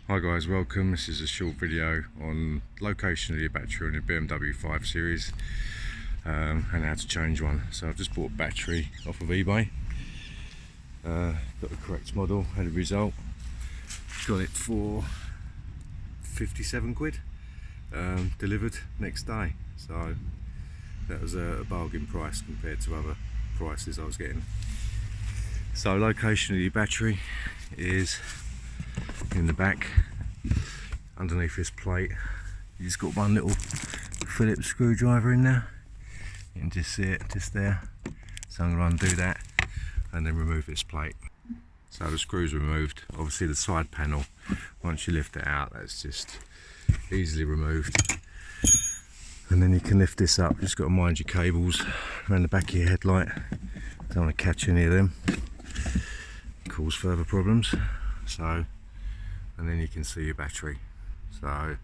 Hi guys, welcome. This is a short video on location of your battery on your BMW 5 Series and how to change one. So I've just bought a battery off of eBay, got the correct model, had a result, got it for 57 quid, delivered next day. So that was a bargain price compared to other prices I was getting. So location of your battery is in the back underneath this plate. You just got one little Phillips screwdriver in there. You can just see it just there. So I'm going to undo that and then remove this plate. So the screw's removed. Obviously the side panel, once you lift it out, that's just easily removed. And then you can lift this up. Just got to mind your cables around the back of your headlight. Don't want to catch any of them, cause further problems. So, and then you can see your battery. So